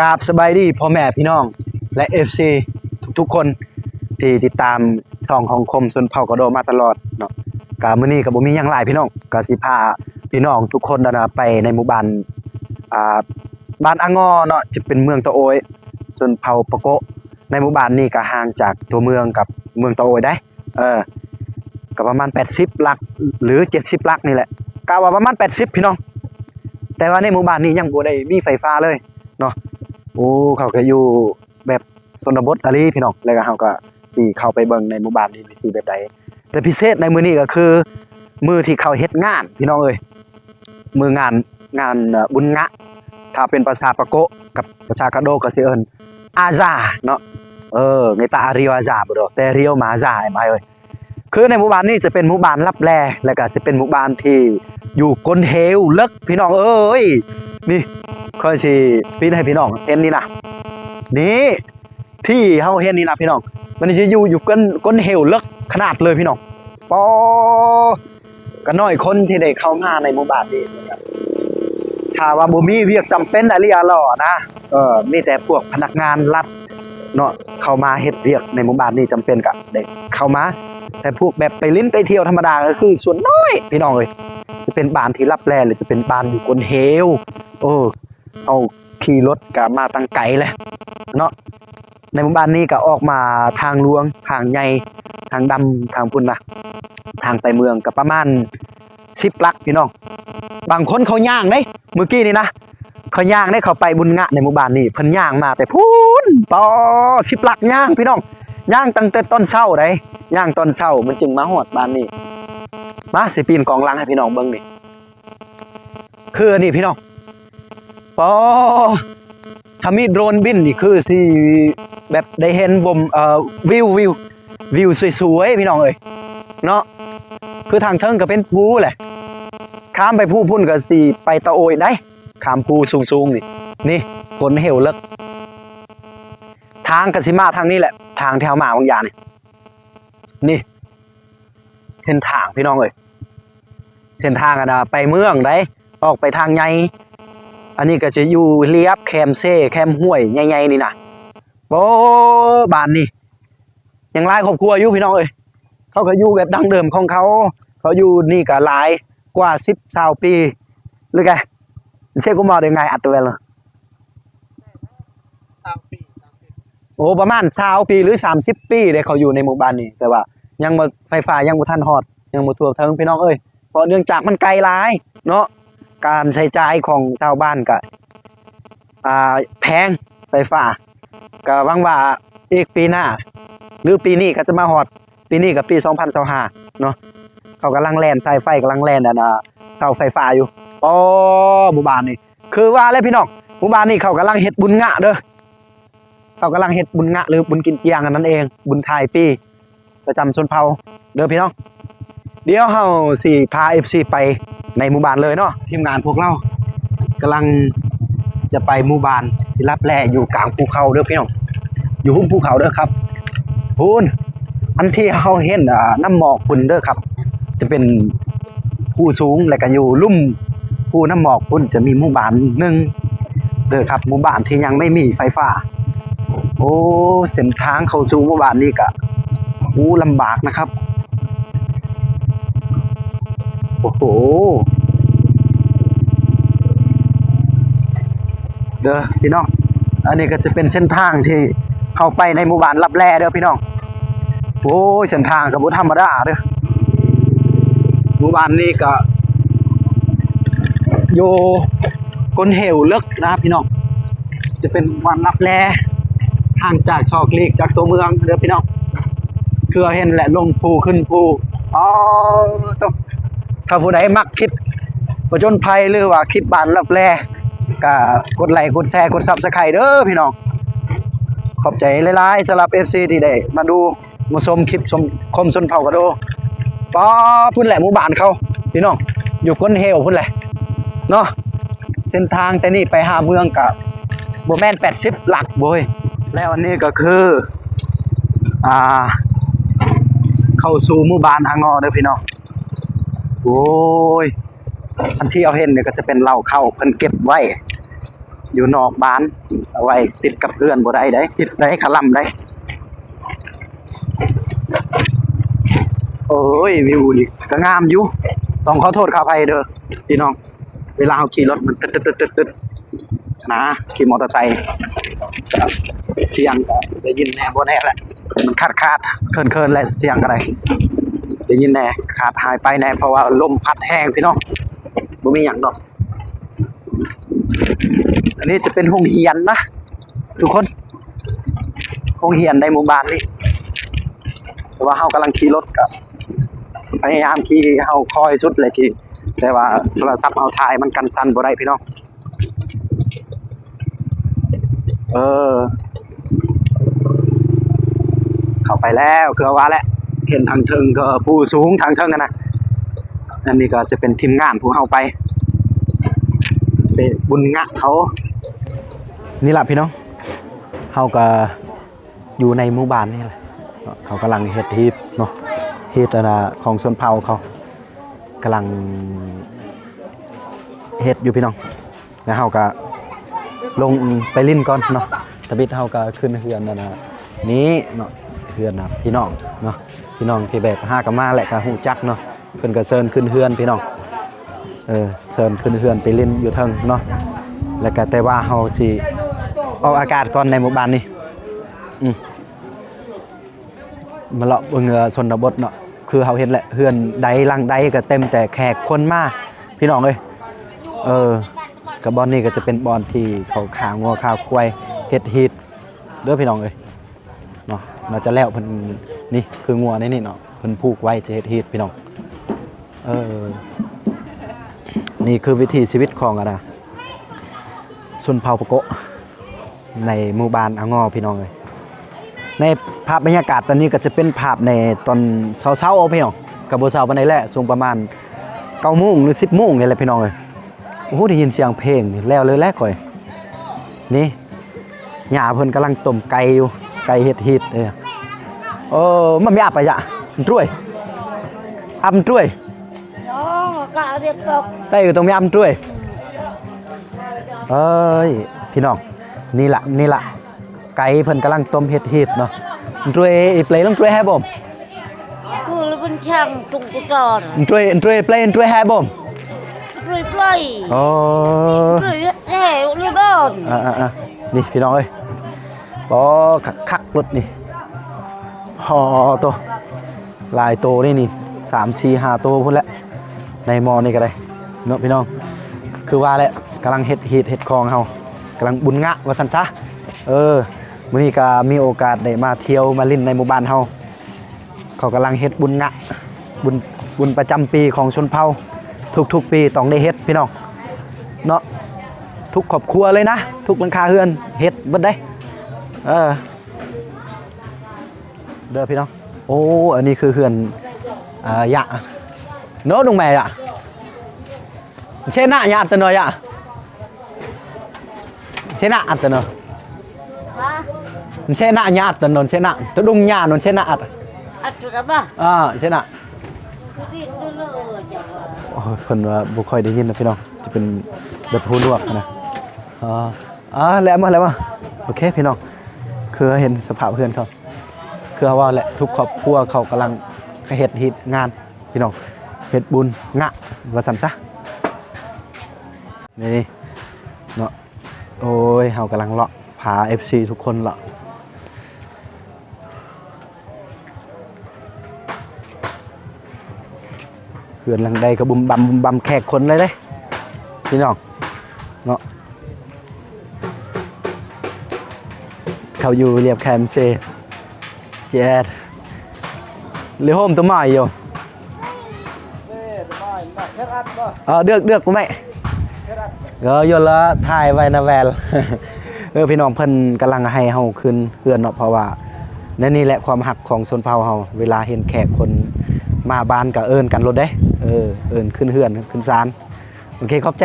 กราบสบายดีพ่อแม่พี่น้องและ FC ทุกๆคนที่ติดตามช่องของคมชนเผ่ากระโดมาตลอดเนาะกะมื้อนี้ก็บ่มีหยังหลายพี่น้องก็สิพาพี่น้องทุกคนนะไปในหมู่บ้านบ้านอ่างอเนาะจะเป็นเมืองตะโอยชนเผ่าปะโกะในหมู่บ้านนี้ก็ห่างจากตัวเมืองกับเมืองตะโอยได้ก็ประมาณ80หลักหรือ70หลักนี่แหละกะว่าประมาณ80พี่น้องแต่ว่าในหมู่บ้านนี้ยังบ่ได้มีไฟฟ้าเลยเนาะโอ้เขาก็อยู่แบบชนบทอะไรพี่น้องแล้วก็เฮาก็สิเข้าไปเบิ่งในหมู่บ้านนี้สิแบบใดแต่พิเศษในมื้อนี้ก็คือมื้อที่เขาเฮ็ดงานพี่น้องเอ้ยมื้องานบุญงะถ้าเป็นภาษาปะโกะกับภาษากะโดก็สิเอิ้นอาซาเนาะไงตาอาริวอาซาบ่ดอกแต่เรียวมาอาซาไอ้ไม้เอ้ยคือในหมู่บ้านนี้จะเป็นหมู่บ้านลับแลแล้วก็จะเป็นหมู่บ้านที่อยู่ก้นเหวลึกพี่น้องเอ้ยนี่ค่อยสิปีนให้พี่น้องเห็นนี่นะนี่ที่เฮาเห็นนี่นะพี่น้องมันสิอยู่ก้นเหวลึกขนาดเลยพี่น้องปอก็น้อยคนที่ได้เข้ามาในหมู่บ้านนี้นะครับถ้าว่าบ่มีเวียกจำเป็นอะไรหล่อนะมีแต่พวกพนักงานรัฐเนาะเข้ามาเฮ็ดเวียกในหมู่บ้านนี้จำเป็นก็ได้เข้ามาแต่พวกแบบไปลิ้นไปเที่ยวธรรมดาก็คือส่วนน้อยพี่น้องเอ้ยจะเป็นบ้านที่รับแลหรือจะเป็นบ้านอยู่ก้นเหวเอาขี่รถก็มาตั้งไกลเลยเนาะในหมู่บ้านนี้ก็ออกมาทางหลวงทางใหญ่ทางดำทางพุ่นนะทางไปเมืองก็ประมาณ10ลักพี่น้องบางคนเขาย่างเด้เมื่อกี้นี่นะเขาย่างได้เขาไปบุญงะในหมู่บ้านนี่เพิ่นย่างมาแต่พูนปอ10ลักย่างพี่น้องย่างตั้งแต่ตอนเช้าได้ย่างตอนเช้ามันจึงมาฮอดบ้านนี่มาสิปีนกองลังให้พี่น้องเบิ่งนี่คือนี่พี่น้องปอถ้ามีโดรนบินนี่คือสิแบบได้เห็นบ่มวิวสวยๆพี่น้องเอ้ยเนาะคือทางเทิงก็เป็นภูแหละข้ามไปภูพุ่นก็สิไปตะโอยได้ข้ามภูสูงๆนี่คนเหวลึกทางก็สิมาทางนี้แหละทางแถวมาบางอย่างนี่เส้นทางพี่น้องเอ้ยเส้นทางอะไปเมืองได้ออกไปทางใหญ่อันนี้ก็จะอยู่เลียบแคมเซ่แคมห้วยใหญ่ๆนี่นะโอ้บ้านนี่ยังหลายครอบครัวอยู่พี่น้องเอ้ยเขาก็อยู่แบบดั้งเดิมของเขาอยู่นี่ก็หลายกว่า10-20 ปีหรือไงเช่กูมาได้ไงอัดตัวเลยโอ้ประมาณ20 ปีหรือ30 ปีเลยเขาอยู่ในหมู่บ้านนี้แต่ว่ายังบ่ไฟฟ้ายังบ่ทันฮอดยังบ่ทั่วถึงพี่น้องเอ้ยเพราะเนื่องจากมันไกลหลายเนาะการใช้จ่ายของชาวบ้านก็แพงไฟฟ้าก็หวังว่าอีกปีหน้าหรือปีนี้ก็จะมาฮอดปีนี้กับปี2025เนาะเขากำลังแล่นสายไฟกำลังแล่นเสาไฟฟ้าอยู่อ๋อหมู่บ้านนี่คือว่าแล้วพี่น้องหมู่บ้านนี่เขากำลังเฮ็ดบุญงะเด้อเขากำลังเฮ็ดบุญงะหรือบุญกินเกียงนั่นเองบุญท้ายปีประจำชนเผ่าเด้อพี่น้องเดี๋ยวเฮาสิพา FC ไปในหมู่บ้านเลยเนาะทีมงานพวกเรากำลังจะไปหมู่บ้านที่รับแลอยู่กลางภูเขาเด้อพี่น้องอยู่หุ้มภูเขาเด้อครับพูนอันที่เฮาเห็นน้ำหมอกพุ่นเด้อครับจะเป็นภูสูงแล้วก็อยู่ลุ่มภูน้ำหมอกพุ่นจะมีหมู่บ้านนึงเด้อครับหมู่บ้านที่ยังไม่มีไฟฟ้าโอ้เส้นทางเข้าสู่หมู่บ้านนี้ก็ลำบากนะครับโอ้โหเด้อพี่น้องอันนี้ก็จะเป็นเส้นทางที่เข้าไปในหมู่บ้านลับแลเด้อพี่น้องโอ้ยเส้นทางก็บ่ธรรมดาเด้อหมู่บ้านนี้ก็อยู่ก้นเหวลึกนะพี่น้องจะเป็นหมู่บ้านลับแลห่างจากซอกเล็กจากตัวเมืองเด้อพี่น้องคือเห็นแหละลงภูขึ้นภูอ๋อต้องถ้าผู้ใดมักคิดประจนภัยหรือว่าคิดบ้านลับแลก็กดไลค์กดแชร์กด Subscribe เด้อพี่น้องขอบใจหลายๆสำหรับ FC ที่ได้มาดูมาชมคลิปคมชนเผ่ากระโดป้อพุ่นแหละหมู่บ้านเขาพี่น้องอยู่ก้นเหวพุ่นแหละเนาะเส้นทางแต่นี่ไปหาเมืองกับบ่แม่น80หลักโบยแล้วอันนี้ก็คือเข้าสู่หมู่บ้านอ่างอเด้อพี่น้องโอ้ยอันที่เอาเห็นเนี่ยก็จะเป็นเหล้าเข้าเพิ่นเก็บไว้ อยู่นอกบ้านเอาไว้ติดกับเพื่อนบ่ได้ได้ติดได้ขลำได้โอ้ยวิวนี่ก็งามอยู่ต้องขอโทษขออภัยเด้อพี่น้องเวลาเฮาขี่รถมันตึ๊ดนะขี่มอเตอร์ไซค์เสียงก็ได้ยินแน่บ่แน่แหละมันขาดเคินๆแหละเสียงอะไรได้ยินแน่ขาดหายไปแน่เพราะว่าลมพัดแห้งพี่น้องบ่มีหยังดอกอันนี้จะเป็นโรงเรียนนะทุกคนโรงเรียนในหมู่บ้านนี่แต่ว่าเฮากำลังขี่รถกับพยายามขี่เฮาคอยสุดเลยขี่แต่ว่าโทรศัพท์เฮาถ่ายมันกันสั่นบ่ได้พี่น้องเข้าไปแล้วคือว่าแล้วเห็นทางเทิงก็ผู้สูงทางเทิงกันนะอันนี้ก็จะเป็นทีมงานผู้เฮาไปบุญงะเขานี่แหละพี่น้องเฮาก็อยู่ในหมู่บ้านนี่แหละเขากำลังเฮ็ดฮีทเนาะฮีทของชนเผ่าเขากำลังเฮ็ดอยู่พี่น้องแล้วเฮาก็ลงไปลิ้นก่อนเนาะตะบิดเฮาก็ขึ้นเฮือนนี้เนาะเฮือนนะพี่น้องเนาะพี่น้องที่แบบ5กับมาแหละก็ฮู้จักเนาะเพิ่นก็เชิญขึ้นเฮือนพี่น้องเชิญขึ้นเฮือนไปลิ้นอยู่เทิงเนาะแล้วก็แต่ว่าเฮาสิออกอากาศก่อนในหมู่บ้านนี่มาเลาะเบิ่งชนบทเนาะคือเฮาเห็นแหละเฮือนใดหลังใดก็เต็มแต่แขกคนมาพี่น้องเอ้ยกับบอนนี่ก็จะเป็นบอนที่เขาขางัวขาควายเฮ็ดฮีทเด้อพี่น้องเอ้ยเนาะน่าจะแล้วเพิ่นนี่คืองัวนี่เนาะเพิ่นผูกไว้จะเฮ็ดฮีทพี่น้องนี่คือวิถีชีวิตของชนเผ่าปะโกะในหมู่บ้านอางอพี่น้องเลยในภาพบรรยากาศตอนนี้ก็จะเป็นภาพในตอนเช้าๆพี่น้องกับโบเช้าปานใดแหละช่วงประมาณ9 โมงหรือ10 โมงนี่แหละพี่น้องเลยโอ้โหได้ยินเสียงเพลงนี่แล้วเลยแลก่อยนี่หญ้าเพิ่นกำลังต้มไก่อยู่ไก่เฮ็ดฮีทเด้มันมีอับไปจ้ะช่วยอับช่วยไก่อยู่ตรงมีอับช่วยพี่น้องนี่ละไก่เพิ่นกำลังต้มเฮ็ดฮีทเนาะช่วยเพลย์ต้องช่วยให้บ่มคือเป็นช่างตุงกุตอนช่วยเพลย์ช่วยให้บ่มช่วยเพลย์ช่วยแห่เรียบร้อยนี่พี่น้องเอ้ยคักรถนี่ตัวลายโตนี่3 4 5ตัวพุ่นแหละในมอนี่ก็ได้เนาะพี่น้องคือว่าแหละกำลังเฮ็ดคองเฮากำลังบุญงะว่าซั่นซะมื้อนี้ก็มีโอกาสได้มาเที่ยวมาเล่นในหมู่บ้านเฮาเขากำลังเฮ็ดบุญงะบุญประจำปีของชนเผ่าทุกปีต้องได้เฮ็ดพี่น้องเนาะทุกครอบครัวเลยนะทุกหลังคาเฮือนเฮ็ดเบิดได้เด้อพี่น้องโอ้อันนี้คือเฮือนยะโน้ตลงแม่ยะเช่นน่ะยะอัตโนยะเช่นน่ะอัตโนเช่นน่ะยะอัตโนเช่นน่ะตัวดุงยะนนเช่นน่ะอัตระบ้าเช่นน่ะคนว่าบุค่อยได้ยินนะพี่น้องจะเป็นแบบพูดลวกนะแล้วมาโอเคพี่น้องคือเห็นสภาพเพื่อนเขาคือว่าแหละทุกครอบครัวเขากำลังเฮ็ดงานพี่น้องเฮ็ดบุญงะว่าซั่นซะนี่เนาะโอ้ยเฮากำลังเลาะพา FC ทุกคนเลาะเฮือนหลังใดก็บุมบำแขกคนเลยเด้พี่น้องเนาะเขาอยู่เรียบแคมเซเจ็ดหรือโฮมตัวใหม่อยู่เดือกกูไหมโยนละถ่ายไว้นะแวลพี่น้องเพิ่นกำลังให้เฮาขึ้นเฮือนเนาะเพราะว่านี่แหละความหักของชนเผ่าเฮาเวลาเห็นแขกคนมาบ้านก็เอิ้นกันรถเด้เอิ้นขึ้นเฮือนขึ้นศาลโอเคขอบใจ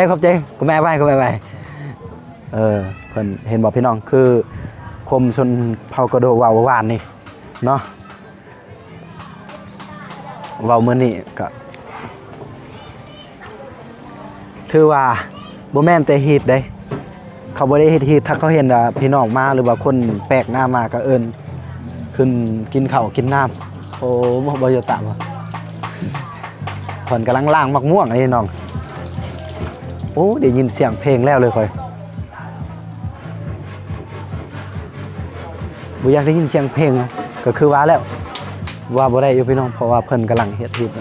กูแม่ไว้เพิ่นเห็นบอกพี่น้องคือคมชนเผ่ากระโดดว่าวานนี่เนาะว่าวมื้อนี้ก็ถือว่าบ่แม่นแต่ฮีทเด้ เขาบ่ได้เฮ็ดฮีดถ้าเขาเห็นพี่น้องมาหรือว่าคนแปลกหน้ามาก็เอิ้นขึ้นกินข้าวกินน้ำโอ้บ่อยู่ตะบ่เพิ่นกำลังล้างมักม่วงนี่น้องโอ้ได้ยินเสียงเพลงแล้วเลยค่อยบ่อยากได้ยินเสียงเพลงก็คือว่าแล้วว่าบ่ได้อยู่พี่น้องเพราะว่าเพิ่นกำลังเฮ็ดฮีด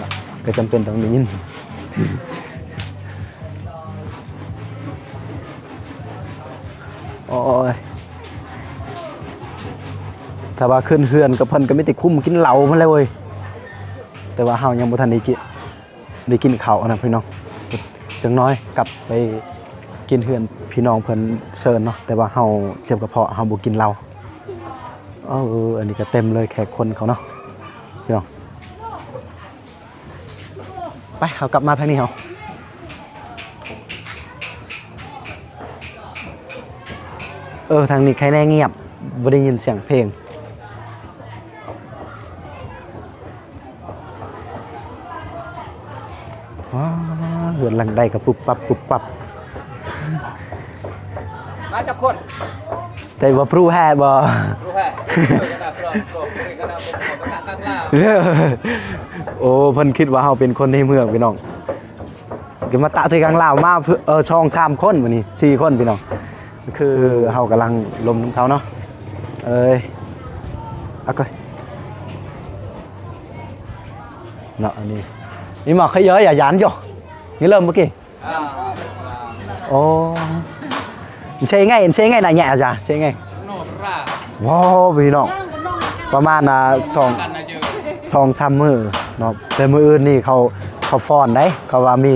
ก็จำเป็นต้องได้ยินโอ้ยถ้าว่าขึ้นเฮือนกับเพิ่นก็มีแต่คุ้มกินเหล้ามันเลยเว้ยแต่ว่าเฮายังบ่ทันได้กินข้าวนะพี่น้องจังน้อยกลับไปกินเฮือนพี่น้องเพิ่นเชิญเนาะแต่ว่าเฮาเจ็บกระเพาะเฮาบ่กินเหล้าอันนี้ก็เต็มเลยแขกคนเขาเนาะพี่น้องไปเฮากลับมาทางนี้เฮาทางนี้ใครแน่เงียบบ่ได้ยินเสียงเพลงเหือนหลังใดกับปุบปับปุบปับมาจากคน แต่ว่าพรูแห่บ่รู้แค่กระดาษกระดาษตั้งล่าโอ้เพิ่นคิดว่าเฮาเป็นคนในเมืองพี่น้องก็มาตะที่กลางลาวมาช่อง3คนมื้อนี้4คนพี่น้องคือเฮากำลังลมเขาเนาะเอาก่อนเนาะอันนี้นี่หมอกขยอย่าหยานจ่อนี่เริ่มเมื่อกี้โอ้ใช่ไงน่ะแย่จ้ะใช่ไงว้าวพี่น้องประมาณ2-3 มื้อเนาะแต่มื้ออื่นนี่เขาฟ้อนได้เขาว่ามี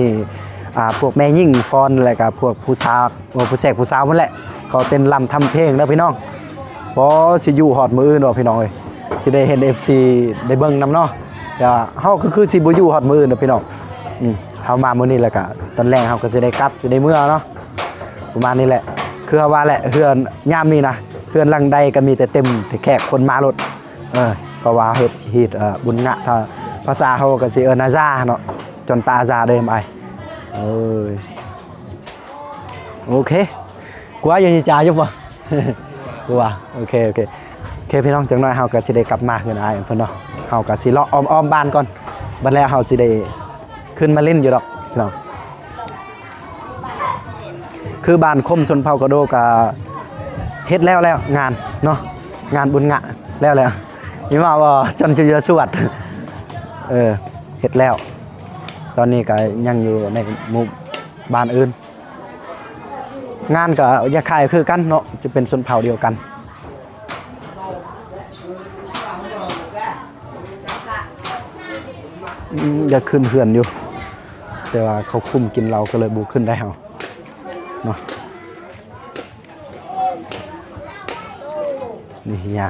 พวกแม่ยิ่งฟ้อนอะไรกับพวกผู้สาวผู้แสกผู้สาวนั่นแหละเขาเต้นรำทำเพลงแล้วพี่น้องเพราะสิอยู่ฮอดมื้ออื่นว่าพี่น้องเอ้ยสิได้เห็น FC ได้เบิ่งนำเนาะแต่เฮาคือสิบ่อยู่ฮอดมื้ออื่นเด้อพี่น้องเฮามามื้อนี้แล้วก็ตอนแรกเฮาก็สิได้กลับสิได้เมื่อเนาะประมาณนี้แหละคือว่าแหละเฮือนยามนี้นะเฮือนหลังใดก็มีแต่เต็มแต่แขกคนมารถเพราะว่าเฮ็ดฮีดบุญงะถ้าภาษาเฮาก็สินาซาเนาะจนตาซาเด้อไปโอเคกว่ายังจ่าอยู่บ่กว่าโอเคพี่น้องจังน้อยเฮาก็สิได้กลับมาเฮือนอ้ายเพิ่นเนาะเฮาก็สิเลาะอ้อมบ้านก่อนบัดแล้วเฮาสิได้ขึ้นมาเล่นอยู่ดอกพี่น้องคือบ้านคมชนเผ่ากระโดก็เฮ็ดแล้วงานเนาะงานบุญงะแล้วนี่ว่าว่าจนเยอะสวัสดิ์เฮ็ดแล้วตอนนี้ก็ยังอยู่ในหมู่บ้านอื่นงานก็อย่าคายคือกันเนาะจะเป็นชนเผ่าเดียวกันอย่าขึ้นเหือนอยู่แต่ว่าเขาคุมกินเราก็เลยบูขึ้นได้เฮาเนาะนี่ยา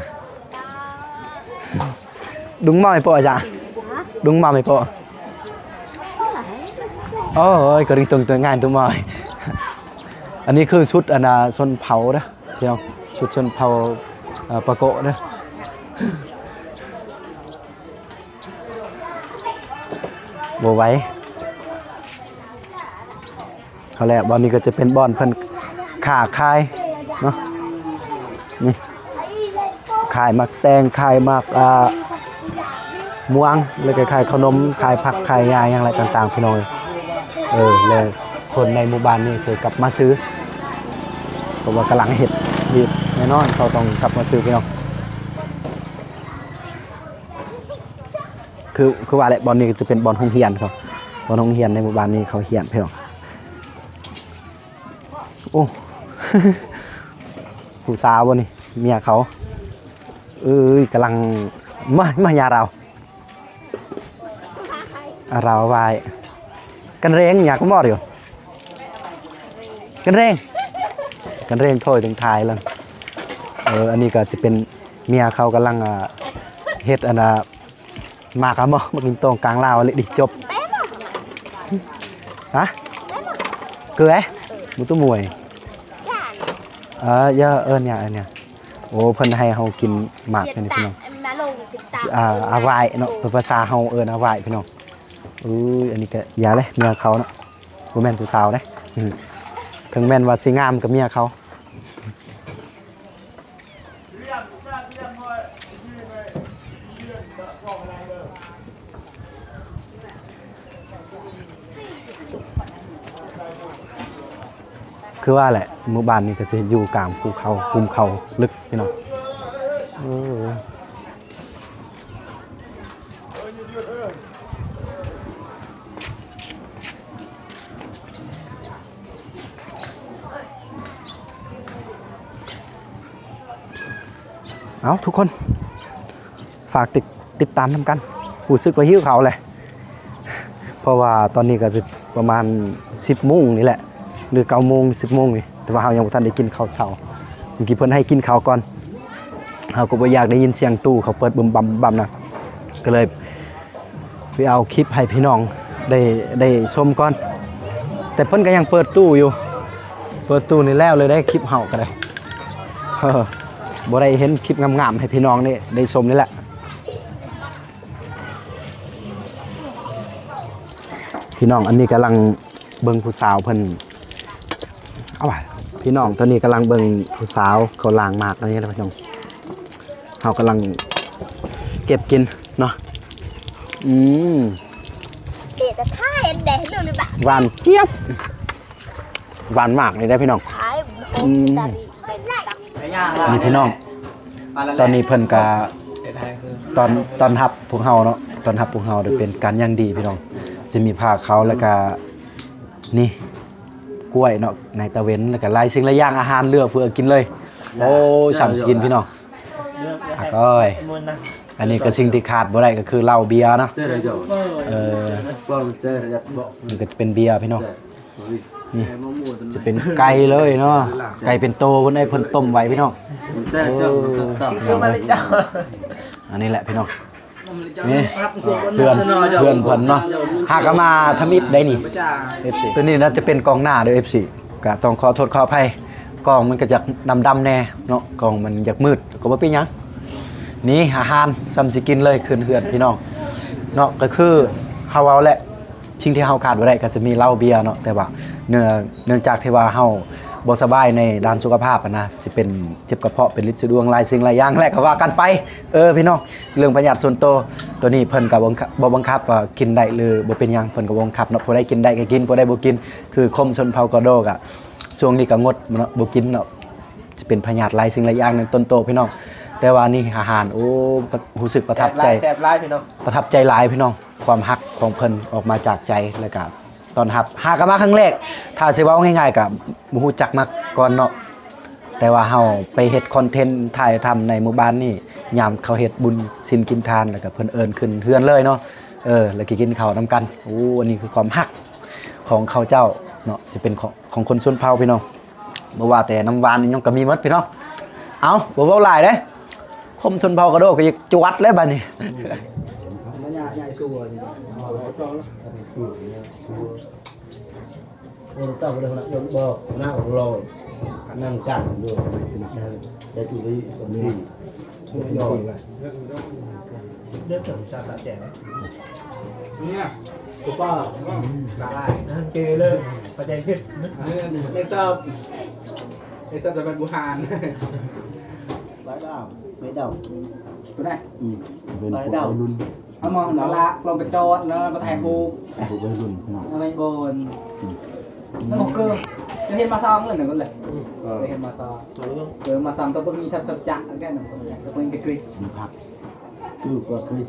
đúng mời po dạ đúng mời po ôi có đi từng ngày đúng mời อันนี้คือชุดชนเผ่าเด้อพี่น้องชุดชนเผ่าปะโกะเด้อบ่ไหวเขาแหละบอลนี้ก็จะเป็นบอลเพิ่นขาคายเนาะนี่ขายมักแตงขายมักม่วงแล้วก็ขายขนมขายผักขายยาอย่างไรต่างๆพี่น้องเลยคนในหมู่บ้านนี่เคยกลับมาซื้อเพราะว่ากำลังเห็ดดีแน่นอนเขาต้องกลับมาซื้อพี่น้องคือว่าแหละบอลนี้จะเป็นบอลโรงเรียนเขาบอลโรงเรียนในหมู่บ้านนี้เขาเขียนพี่น้องโอ้ ผู้สาวนี่เมียเขากำลังมายาเราวายกันเร่งอยากก็มอดอยู่กันเร่งโถยถึงทายแล้วอันนี้ก็จะเป็นเมียเขากำลังเฮ็ดมากครับมากินตรงกลางลาวเลยดิจบฮะเกลือมุตุ้มวยเยอะเนี่ยโอ้เพิ่นให้เฮากินหมากนี่พี่น้องอาวายเนาะภาษาเฮาอาวายพี่น้องอันนี้ก็อย่าเลยเมียเขาเนาะบ่แม่นผู้สาวเด้ถึงแม่นว่าสิงามกับเมียเขา คือว่าแหละหมู่บ้านนี้ก็สิอยู่กลางภูเขาภูมิเขาลึกพี่น้องเอาทุกคนฝากติดตามทำกันรู้สึกว่าหิวเขาวเลยเพราะว่าตอนนี้ก็จะประมาณ10 โมงนี่แหละหรือ9 โมง10 โมงนี่แต่ว่าเรายังบ่ทันได้กินข้าวเช้าเมื่อกี้เพิ่นให้กินข้าวก่อนเราก็บ่อยากได้ยินเสียงตู้เขาเปิดบึมบัมนะก็เลยไปเอาคลิปให้พี่น้องได้ชมก่อนแต่เพิ่นก็ยังเปิดตู้อยู่เปิดตู้นี่แล้วเลยได้คลิปเฮาก็ได้บ่ได้เห็นคลิปงามๆให้พี่น้องนี่ได้ชมนี่แหละพี่น้องอันนี้กำลังเบิ่งผู้สาวเพิ่นเอาว่ะพี่น้องตอนนี้กำลังเบิ่งผู้สาวเขาล้างหมากอะไรนี่แหละพี่น้องเฮากำลังเก็บกินเนาะเด็ดแต่ท้ายเด็ดดูเลยแบบ หวานเจี๊ยบหวานมากเลยได้พี่น้อง ท้ายนี่พี่น้องตอนนี้เพิ่นก็ตอนทับพวกเฮาเนาะตอนทับพวกเฮาได้เป็นการย่างดีพี่น้องจะมีผ้าเขาแล้วก็นี่กล้วยเนาะในตะเว้นแล้วก็หลายสิ่งหลายอย่างอาหารเลือกเพื่อกินเลยโอ้ฉ่ำสิกินพี่น้องก้อยอันนี้ก็สิ่งที่ขาดบ่ได้ก็คือเหล้าเบียร์เนาะนี่ก็จะเป็นเบียร์พี่น้องนี่จะเป็นไก่เลยเนาะไก่เป็นโตคนได้เพิ่นต้มไว้พี่น้องอันนี้แหละพี่น้องนี่เพื่อนเพิ่นเนาะหากมาทำอิฐได้นี่ FC ตัวนี้น่าจะเป็นกองหน้าเด้อ FC ก็ต้องขอโทษขออภัยกองมันก็จะดำๆแน่เนาะกองมันอยากมืดก็บ่เป็นหยังนี่อาหารซ้ำสิกินเลยคืนเฮือนพี่น้องเนาะก็คือเฮาเอาแหละสิ่งที่เฮาขาดบ่ได้ก็จะมีเหล้าเบียร์เนาะแต่ว่าเนื่องจากที่ว่าเฮาบ่สบายในด้านสุขภาพนะสิเป็นเจ็บกระเพาะเป็นลิ้นสะดวงหลายสิ่งหลายอย่างแหละก็ว่ากันไปพี่น้องเรื่องประหยัดส่วนตัวนี้เพิ่นก็บ่บังคับว่ากินได้หรือบ่เป็นหยังเพิ่นก็บ่บังคับเนาะผู้ใดกินได้ก็กินผู้ใดบ่กินคือคมชนเผ่ากระโดกอ่ะช่วงนี้ก็งดเนาะบ่กินเนาะสิเป็นพยาธิหลายสิ่งหลายอย่างในต้นโตพี่น้องแต่ว่านี่อาหารโอ้รู้สึกประทับใจแซ่บหลายพี่น้องประทับใจหลายพี่น้องความฮักของเพิ่นออกมาจากใจแล้วก็ตอนรับหากนมาครั้งแรกถ้าสิเว้าง่ายๆก็บ่ฮู้จักมาก่อนเนาะแต่ว่าเฮาไปเฮ็ดคอนเทนต์ถ่ายทำในหมู่บ้านนี่ยามเขาเฮ็ดบุญศีลกินทานแล้วก็เพิ่นเอิ้นขึ้นเฮือนเลยเนาะแล้วก็กินข้าวนำกันโอ้อันนี้คือความฮักของเขาเจ้าเนาะสิเป็นของคนชนเผ่าพี่น้องบ่ว่าแต่น้ำหวานนี่ยังก็มีหมดพี่น้องเอาบ่เว้าหลายเด้คมชนเผ่ากระโดดก็อยากจวดเลยบัดนี้เต้าเลยนะยกบอกหน้าของลอยนั่งกันด้วยได้ถูกที่ผมสี่ย่อยไปเลือกถึงชาตาแจ๋เนี่ยตุ๊กป้าสาลายเกยเลยประจัยขึ้นในเซิร์ฟจะเป็นบูฮานร้อยดาวไม่ดาวตัวไหนร้อยดาวเอามองหนอละลงไปจอดแล้วมาแทนบูอะไรบนแล้วก็จะเห็นมาซ้อมเงินหนึ่งก็เลยจะเห็นมาซ้อมมาซ้อมตัวพวกนี้สับจักแค่หนึ่งตัวพวกนี้ก็คือผักคือก็คือ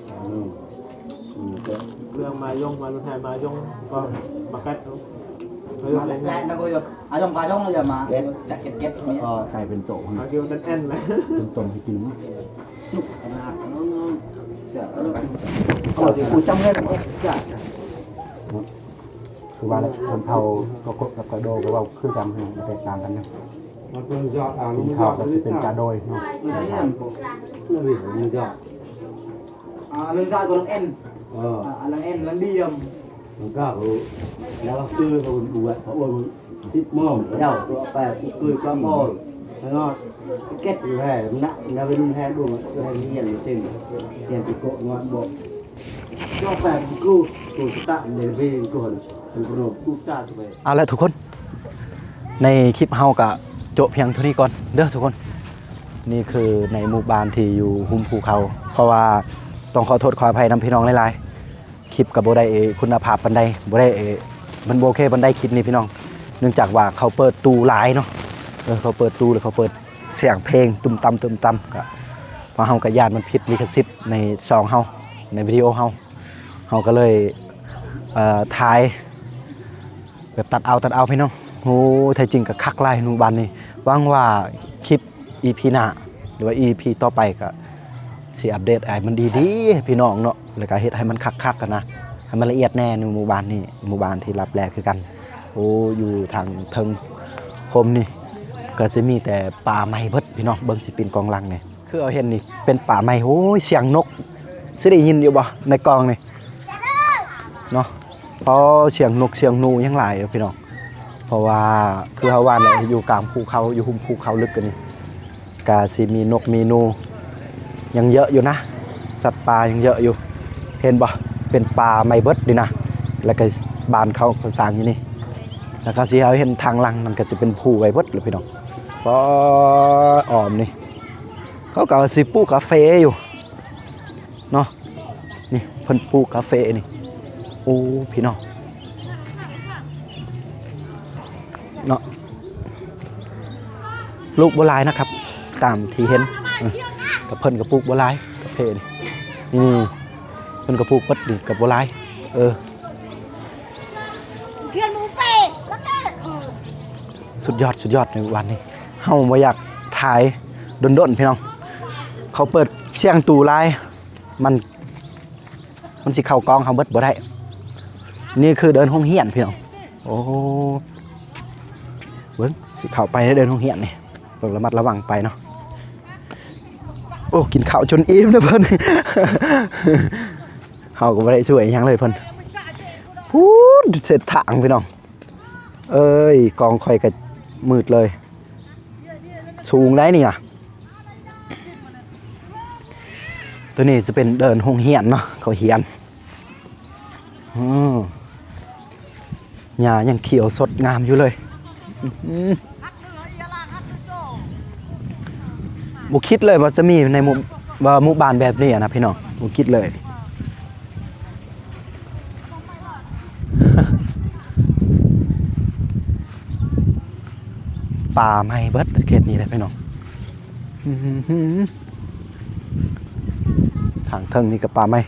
เรื่องมายงมาแทนมายงก็มาแก๊สมาแรกนะกูจะอาจงกาจงเราจะมาจัดเก็ตนี้ก็ใส่เป็นโต๊ะเอาเกี่ยวกับแอนไหมเป็นต้มที่กินสุกขนาดน้องๆจะเอาเดี๋ยวกูจำได้แต่ว่าจะคือว่าคนเผาก็กับกระโดก็ว่าคือกันแตกต่างกันนะมันเป็นยอดกินข้าวก็จะเป็นกระโดยเนาะเรื่องนี้ยอดเรื่องยอดก็เรื่องเอ็นเรื่องเอ็นเรื่องเดียมมันก็แล้วคือเขาดูว่าเขาว่า10 โมงเจ้าตัว8คือก็โมงแล้วก็เก็ตอยู่แห่นะเราไปดูแห่ดูมันจะเรียนจริงเรียนติโกะงอนบอกก็8กูสตาร์เรียนเพลงก่อนเป็นกระโดดลูกจ้าไปเอาละทุกคนในคลิปเฮาก็จบเพียงเท่านี้ก่อนเด้อทุกคน นี่คือในหมู่บ้านที่อยู่หุ้มภูเขาเพราะว่าต้องขอโทษขออภัยนำพี่น้องหลายๆคลิปกับโบได้คุณภาพปันใดโบได้มันโบเคปันใดคลิปนี้พี่น้องเนื่องจากว่าเขาเปิดตู้หลายเนาะเขาเปิดตู้หรือเขาเปิดเสียงเพลงตุ้มตำก็พอเฮากับญาติมันผิดลิขสิทธิ์ในซองเฮาในวิดีโอเฮาก็เลยถ่ายแบบตัดเอาพี่น้องโอ้แท้จริงกับคักไล่หมู่บ้านนี่หวังว่าคลิป EP หน้าหรือว่า EP ต่อไปก็สิอัปเดตให้มันดีๆพี่น้องเนาะแล้วก็เฮ็ดให้มันคักๆกันนะให้มันละเอียดแน่ในหมู่บ้านนี่หมู่บ้านที่รับแลคือกันโอ้อยู่ทางเทิงคมนี่ก็จะมีแต่ป่าไม้เบิดพี่น้องเบิ่งสิเป็นกองลังนี่คือเอาเห็นนี่เป็นป่าไม้โอ้ยเสียงนกสิได้ยินอยู่บ่ในกองนี่เนาะเพราะเสียงนกเสียงหนูยังหลายอยู่พี่น้องเพราะว่าคือเฮาว่าเนี่ยอยู่กลางภูเขาอยู่หุ้มภูเขาลึกกันนี่กาสิมีนกมีหนูยังเยอะอยู่นะสัตว์ป่ายังเยอะอยู่เห็นบ่เป็นป่าไม้เบิดดีนะแล้วก็บ้านเขาสร้างอยู่นี่แล้วก็สิเฮาเห็นทางลังมันก็จะเป็นภูไว้เบิดเลยพี่น้องเพราะอ้อมนี่เขาก็สิปลูกกาแฟอยู่เนาะนี่เพิ่นปลูกกาแฟนี่โอ้พี่น้องเนาะลูกบัวลายนะครับตามที่เห็นกับเพิ่นกับปลูกบัวลายกาแฟนี่เพิ่นกับปลูกปัดดิกับบัวลายสุดยอดในวันนี้เฮาบ่อยากถ่ายดนๆพี่น้องเขาเปิดเสียงตู้ลายมันสิเข้ากองเฮาเบิดบ่ได้นี่คือเดินห้องเฮียนพี่น้องโอ้เบิ่งสิเข้าไปเดินห้องเฮียนนี่ต้องระมัดระวังไปเนาะโอ้กินข้าวจนอิ่มแล้วเพิ่น เฮาก็บ่ได้ช่วยหยังเลยเพิ่นพูดเสร็จทางพี่น้องเอ้ยกองค่อยก็มืดเลยสูงได้นี่อ่ะตัวนี้จะเป็นเดินห้องเฮียนเนาะเขาเฮียนหญ้ายังเขียวสดงามอยู่เลยบุคิดเลยว่าจะมีในหมู่บ้านแบบนี้นะพี่น้องบุคิดเลยป่าไม้เบิดเขตนี้เลยพี่น้องทางเทิงนี่กับป่าไม้